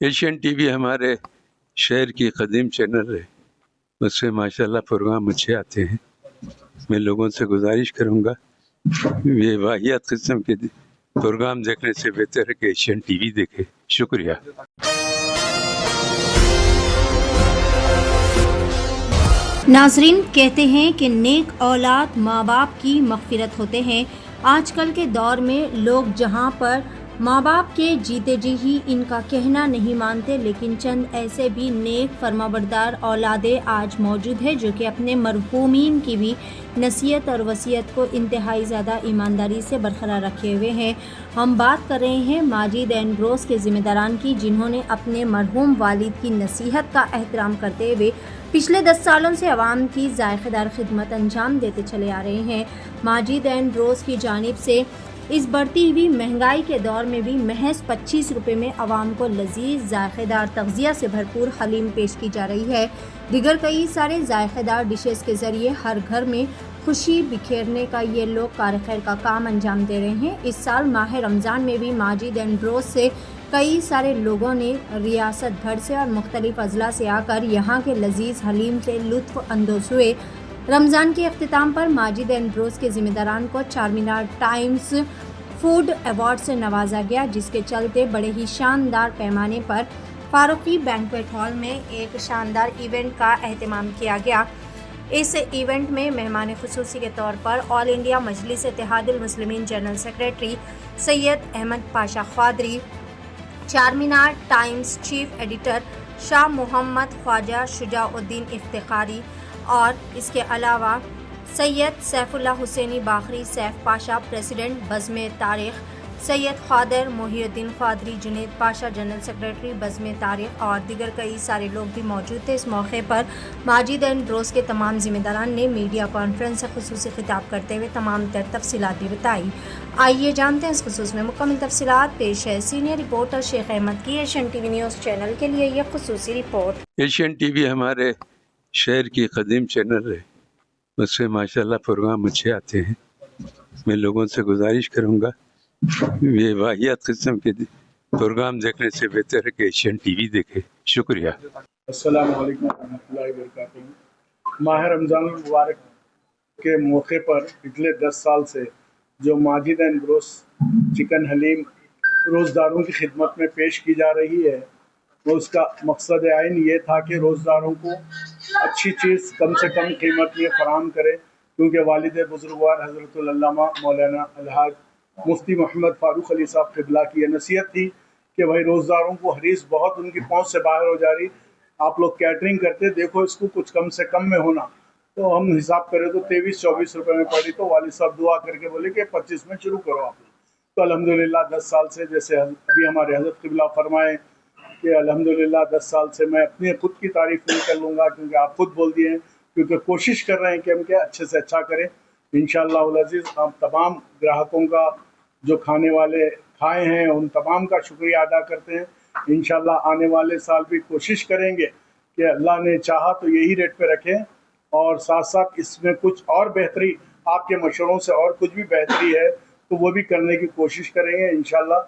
Asian T V ہمارے شہر کی قدیم چینل ہے، اس سے ماشاءاللہ پروگرام اچھے آتے ہیں۔ میں لوگوں سے گزارش کروں گا یہ واحد قسم کے پروگرام دیکھنے سے بہتر ہے کہ ایشین ٹی وی دیکھے۔ شکریہ۔ ناظرین، کہتے ہیں کہ نیک اولاد ماں باپ کی مغفرت ہوتے ہیں۔ آج کل کے دور میں لوگ جہاں پر ماں باپ کے جیتے جی ہی ان کا کہنا نہیں مانتے، لیکن چند ایسے بھی نیک فرمانبردار اولادیں آج موجود ہیں جو کہ اپنے مرحومین کی بھی نصیحت اور وصیت کو انتہائی زیادہ ایمانداری سے برقرار رکھے ہوئے ہیں۔ ہم بات کر رہے ہیں ماجد اینڈروز کے ذمہ داران کی، جنہوں نے اپنے مرحوم والد کی نصیحت کا احترام کرتے ہوئے پچھلے 10 سالوں سے عوام کی ذائقہ دار خدمت انجام دیتے چلے آ رہے ہیں۔ ماجد اینڈروز کی جانب سے اس بڑھتی ہوئی مہنگائی کے دور میں بھی محض 25 روپے میں عوام کو لذیذ ذائقہ دار تغذیہ سے بھرپور حلیم پیش کی جا رہی ہے۔ دیگر کئی سارے ذائقہ دار ڈشز کے ذریعے ہر گھر میں خوشی بکھیرنے کا یہ لوگ کار خیر کا کام انجام دے رہے ہیں۔ اس سال ماہ رمضان میں بھی ماجد اینڈروز سے کئی سارے لوگوں نے ریاست بھر سے اور مختلف اضلاع سے آ کر یہاں کے لذیذ حلیم سے لطف اندوز ہوئے۔ رمضان کے اختتام پر ماجد اینڈروز کے ذمہ داران کو چارمینار ٹائمز فوڈ ایوارڈ سے نوازا گیا، جس کے چلتے بڑے ہی شاندار پیمانے پر فاروقی بینکویٹ ہال میں ایک شاندار ایونٹ کا اہتمام کیا گیا۔ اس ایونٹ میں مہمان خصوصی کے طور پر آل India Majlis Ittehad Almuslimeen general secretary Syed Ahmed Pasha Qadri, Charminar Times chief editor Shah Mohammed Khwaja Shuja uddin Iftikhari اور اس کے علاوہ Syed Saif ullah Hussaini Baqri Saif Pasha president Bazm Tareekh, Syed Qadir Mohi uddin Qadri Junaid Pasha general secretary Bazm Tareekh اور دیگر کئی سارے لوگ بھی موجود تھے۔ اس موقع پر ماجد اینڈروز کے تمام ذمہ داران نے میڈیا کانفرنس سے خصوصی خطاب کرتے ہوئے تمام تر تفصیلات بھی بتائی۔ آئیے جانتے ہیں اس خصوص میں مکمل تفصیلات۔ پیش ہے سینئر رپورٹر شیخ احمد کی Asian T V news channel کے لیے یہ خصوصی رپورٹ۔ ایشین ٹی وی ہمارے شہر کی قدیم چینل ہے، اس سے ماشاءاللہ پروگرام اچھے آتے ہیں۔ میں لوگوں سے گزارش کروں گا یہ واحد قسم کے پروگرام دیکھنے سے بہتر ہے کہ ایشین ٹی وی دیکھے۔ شکریہ۔ السلام علیکم ورحمۃ اللہ وبرکاتہ۔ ماہ رمضان المبارک کے موقع پر پچھلے 10 سال سے جو ماجد اینڈروز چکن حلیم روزداروں کی خدمت میں پیش کی جا رہی ہے، وہ اس کا مقصد عین یہ تھا کہ روزداروں کو اچھی چیز کم سے کم قیمت میں فراہم کرے، کیونکہ والد بزرگوار حضرت العلامہ مولانا الحاج مفتی محمد فاروق علی صاحب قبلہ کی یہ نصیحت تھی کہ بھائی روزداروں کو حدیث بہت ان کی پہنچ سے باہر ہو جا رہی، آپ لوگ کیٹرنگ کرتے دیکھو اس کو کچھ کم سے کم میں ہونا۔ تو ہم حساب کرے تو 23-24 روپے میں پڑی، تو والد صاحب دعا کر کے بولے کہ 25 میں شروع کرو آپ لوگ۔ تو الحمدللہ 10 سال سے، جیسے ابھی ہمارے حضرت قبلہ فرمائے کہ الحمدللہ 10 سال سے میں اپنی خود کی تعریف نہیں کر لوں گا، کیونکہ آپ خود بول دیے ہیں، کیونکہ کوشش کر رہے ہیں کہ ہم کیا اچھے سے اچھا کریں انشاءاللہ العزیز۔ ہم تمام گراہکوں کا جو کھانے والے کھائے ہیں ان تمام کا شکریہ ادا کرتے ہیں۔ انشاءاللہ آنے والے سال بھی کوشش کریں گے کہ اللہ نے چاہا تو یہی ریٹ پہ رکھیں، اور ساتھ ساتھ اس میں کچھ اور بہتری آپ کے مشوروں سے اور کچھ بھی بہتری ہے تو وہ بھی کرنے کی کوشش کریں گے انشاءاللہ۔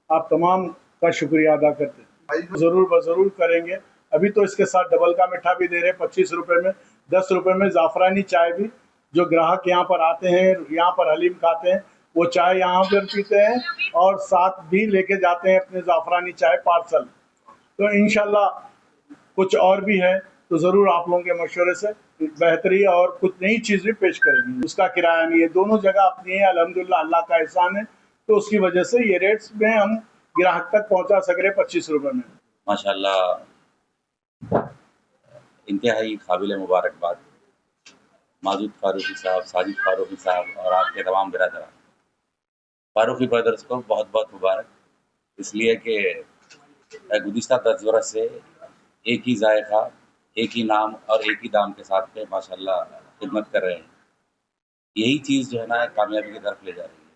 آپ تمام کا شکریہ ادا کرتے ہیں، ضرور کریں گے۔ ابھی تو اس کے ساتھ ڈبل کا میٹھا بھی دے رہے 25 روپے میں، 10 روپے میں زعفرانی چائے بھی، جو گراہک یہاں پر آتے ہیں یہاں پر حلیم کھاتے ہیں وہ چائے یہاں پر پیتے ہیں اور ساتھ بھی لے کے جاتے ہیں اپنے زعفرانی چائے پارسل۔ تو انشاءاللہ کچھ اور بھی ہے تو ضرور آپ لوگوں کے مشورے سے بہتری اور کچھ نئی چیز بھی پیش کریں گے۔ اس کا کرایہ نہیں ہے، دونوں جگہ اپنی ہے، الحمدللہ اللہ کا احسان ہے، تو اس کی وجہ سے یہ ریٹس میں ہم گراہک تک پہنچا سک رہے 25 روپے میں۔ ماشاءاللہ انتہائی قابل مبارکباد ماجد فاروقی صاحب، ساجد فاروقی صاحب اور آپ کے تمام برادران۔ فاروقی بردرز کو بہت بہت مبارک، اس لیے کہ گزشتہ 10 برس سے ایک ہی ذائقہ، ایک ہی نام اور ایک ہی دام کے ساتھ پہ ماشاءاللہ خدمت کر رہے ہیں۔ یہی چیز جو ہے نا کامیابی کی طرف لے جا رہی ہے،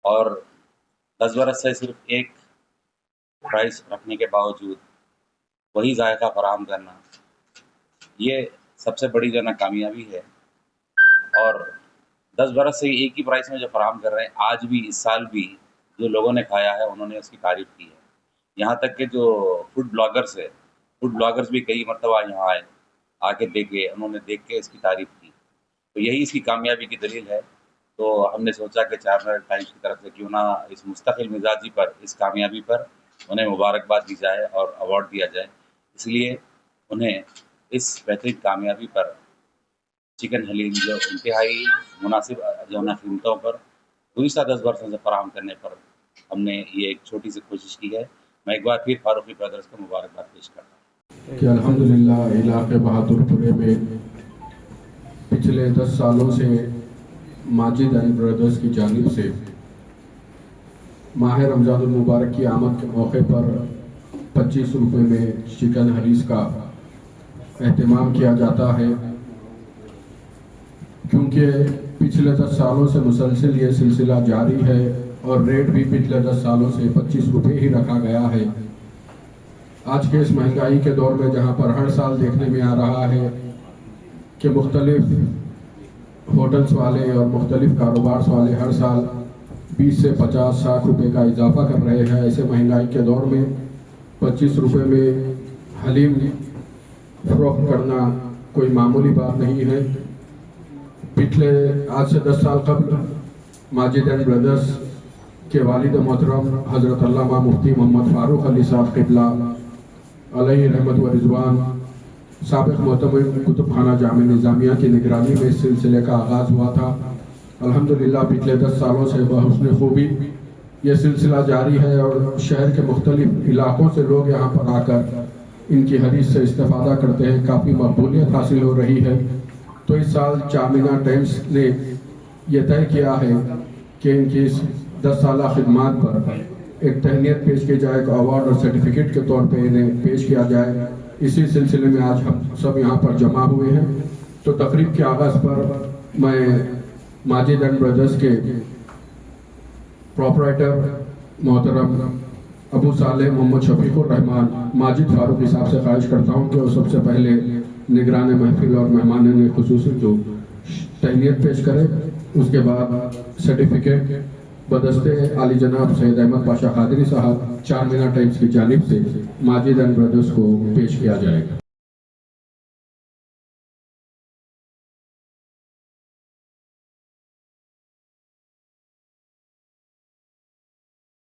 اور 10 برس سے صرف ایک پرائس رکھنے کے باوجود وہی ذائقہ فراہم کرنا، یہ سب سے بڑی جو ہے نا کامیابی ہے۔ اور 10 برس سے ایک ہی پرائس میں جو فراہم کر رہے ہیں، آج بھی اس سال بھی جو لوگوں نے کھایا ہے انہوں نے اس کی تعریف کی ہے۔ یہاں تک کہ جو فوڈ بلاگرز ہے، فوڈ بلاگرز بھی کئی مرتبہ یہاں آئے، آ کے دیکھے، انہوں نے دیکھ کے اس کی تعریف کی. تو یہی اس کی کامیابی کی دلیل ہے. تو ہم نے سوچا کہ چار مینٹ ٹائمز کی طرف سے کیوں نہ اس مستقل مزاجی پر، اس کامیابی پر انہیں مبارکباد دی جائے اور ایوارڈ دیا جائے. اس لیے انہیں اس بہترین کامیابی پر چکن حلیم جو انتہائی مناسب جو ہے نا قیمتوں پر گزشتہ 10 برسوں سے فراہم کرنے پر ہم نے یہ ایک چھوٹی سی کوشش کی ہے. میں ایک بار پھر فاروقی برادرز کو مبارکباد پیش کرتا ہوں کہ الحمدللہ علاقے بہادر پورے میں پچھلے 10 سالوں سے ماجد اینڈ برادرز کی جانب سے ماہ رمضان المبارک کی آمد کے موقع پر 25 روپے میں چکن حلیز کا اہتمام کیا جاتا ہے. کیونکہ پچھلے 10 سالوں سے مسلسل یہ سلسلہ جاری ہے اور ریٹ بھی پچھلے 10 سالوں سے 25 روپے ہی رکھا گیا ہے. آج کے اس مہنگائی کے دور میں جہاں پر ہر سال دیکھنے میں آ رہا ہے کہ مختلف ہوٹلز والے اور مختلف کاروبار والے ہر سال 20 سے 50-60 روپے کا اضافہ کر رہے ہیں، ایسے مہنگائی کے دور میں 25 روپے میں حلیم فروخت کرنا کوئی معمولی بات نہیں ہے. پچھلے آج سے 10 سال قبل ماجد اینڈ برادرز کے والد محترم حضرت علامہ مفتی محمد فاروق علی صاحب قبلہ علیہ رحمت و رضوان سابق محتمم کتب خانہ جامع نظامیہ کی نگرانی میں اس سلسلے کا آغاز ہوا تھا. الحمدللہ پچھلے 10 سالوں سے بحسن خوبی یہ سلسلہ جاری ہے اور شہر کے مختلف علاقوں سے لوگ یہاں پر آ کر ان کی حدیث سے استفادہ کرتے ہیں. کافی مقبولیت حاصل ہو رہی ہے. تو اس سال چارمینار ٹائمز نے یہ طے کیا ہے کہ ان کی اس 10 سالہ خدمات پر ایک تہنیت پیش کی جائے، ایک ایوارڈ اور سرٹیفکیٹ کے طور پہ انہیں پیش کیا جائے. اسی سلسلے میں آج ہم سب یہاں پر جمع ہوئے ہیں. تو تقریب کے آغاز پر میں ماجد اینڈ برادرز کے پروپرائٹر محترم ابو صالح محمد شفیق الرحمان ماجد فاروقی صاحب سے خواہش کرتا ہوں کہ وہ سب سے پہلے نگران محفل اور مہمانان خصوصی جو تہنیت پیش کرے. اس کے بعد سرٹیفکیٹ بدستے عالی جناب سید احمد پاشا قادری صاحب چارمینار ٹائمز کی جانب سے ماجد اینڈ برادرز کو پیش کیا جائے گا.